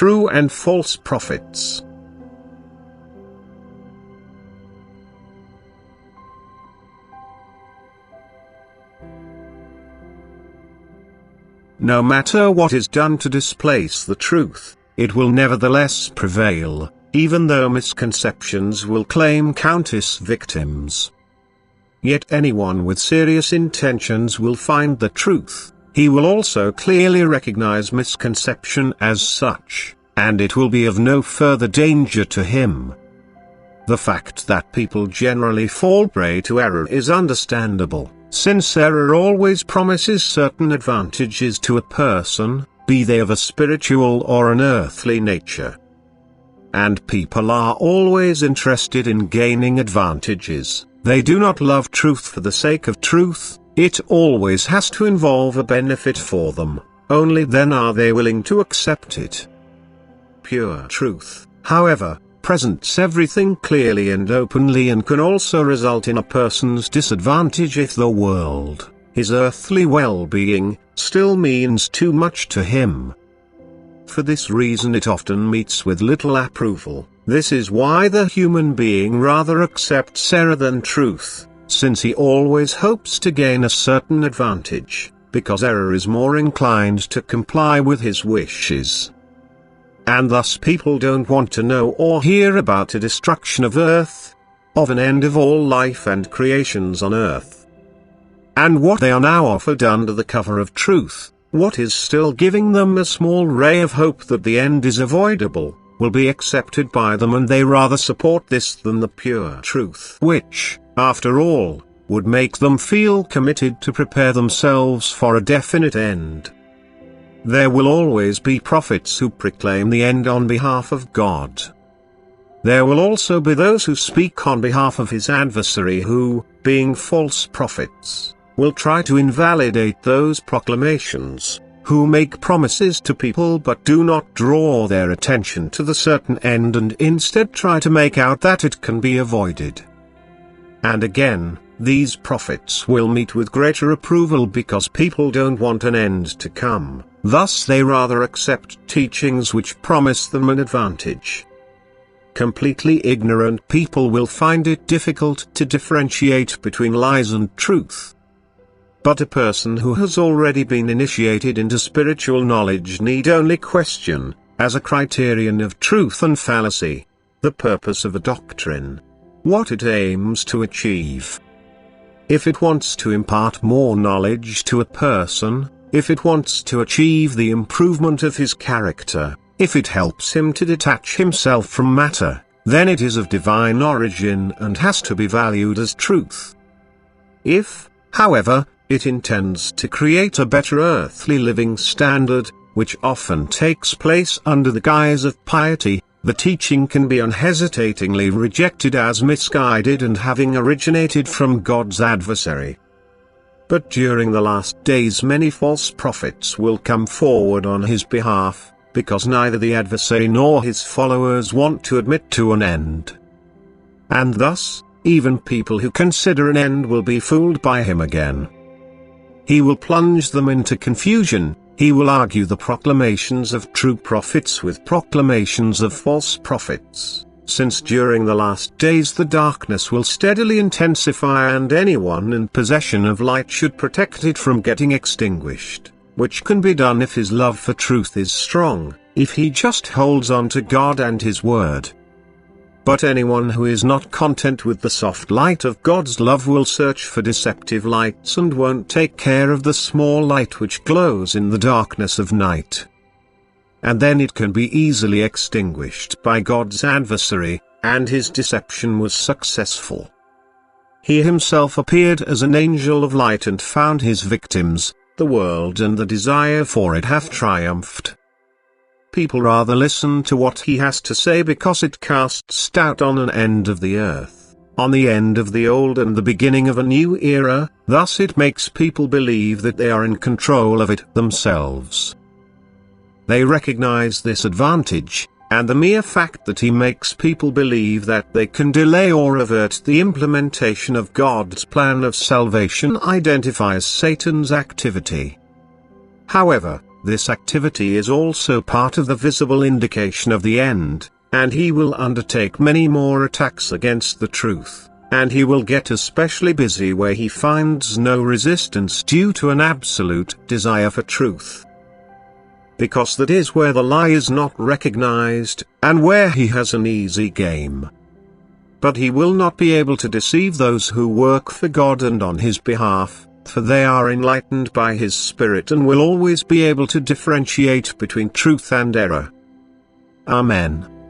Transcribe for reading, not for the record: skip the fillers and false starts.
true and false prophets. No matter what is done to displace the truth, it will nevertheless prevail, even though misconceptions will claim countless victims. Yet anyone with serious intentions will find the truth. He will also clearly recognize misconception as such, and it will be of no further danger to him. The fact that people generally fall prey to error is understandable, since error always promises certain advantages to a person, be they of a spiritual or an earthly nature. And people are always interested in gaining advantages. They do not love truth for the sake of truth. It always has to involve a benefit for them, only then are they willing to accept it. Pure truth, however, presents everything clearly and openly and can also result in a person's disadvantage if the world, his earthly well-being, still means too much to him. For this reason it often meets with little approval. This is why the human being rather accepts error than truth, since he always hopes to gain a certain advantage, because error is more inclined to comply with his wishes. And thus people don't want to know or hear about a destruction of earth, of an end of all life and creations on earth. And what they are now offered under the cover of truth, what is still giving them a small ray of hope that the end is avoidable, will be accepted by them, and they rather support this than the pure truth, which, after all, would make them feel committed to prepare themselves for a definite end. There will always be prophets who proclaim the end on behalf of God. There will also be those who speak on behalf of his adversary who, being false prophets, will try to invalidate those proclamations, who make promises to people but do not draw their attention to the certain end and instead try to make out that it can be avoided. And again, these prophets will meet with greater approval because people don't want an end to come, thus they rather accept teachings which promise them an advantage. Completely ignorant people will find it difficult to differentiate between lies and truth. But a person who has already been initiated into spiritual knowledge need only question, as a criterion of truth and fallacy, the purpose of a doctrine, what it aims to achieve. If it wants to impart more knowledge to a person, if it wants to achieve the improvement of his character, if it helps him to detach himself from matter, then it is of divine origin and has to be valued as truth. If, however, it intends to create a better earthly living standard, which often takes place under the guise of piety, the teaching can be unhesitatingly rejected as misguided and having originated from God's adversary. But during the last days many false prophets will come forward on his behalf, because neither the adversary nor his followers want to admit to an end. And thus, even people who consider an end will be fooled by him again. He will plunge them into confusion. He will argue the proclamations of true prophets with proclamations of false prophets, since during the last days the darkness will steadily intensify and anyone in possession of light should protect it from getting extinguished, which can be done if his love for truth is strong, if he just holds on to God and his word. But anyone who is not content with the soft light of God's love will search for deceptive lights and won't take care of the small light which glows in the darkness of night. And then it can be easily extinguished by God's adversary, and his deception was successful. He himself appeared as an angel of light and found his victims, the world and the desire for it have triumphed. People rather listen to what he has to say because it casts doubt on an end of the earth, on the end of the old and the beginning of a new era, thus it makes people believe that they are in control of it themselves. They recognize this advantage, and the mere fact that he makes people believe that they can delay or avert the implementation of God's plan of salvation identifies Satan's activity. However, This activity is also part of the visible indication of the end, and he will undertake many more attacks against the truth, and he will get especially busy where he finds no resistance due to an absolute desire for truth. Because that is where the lie is not recognized, and where he has an easy game. But he will not be able to deceive those who work for God and on his behalf, for they are enlightened by his Spirit and will always be able to differentiate between truth and error. Amen.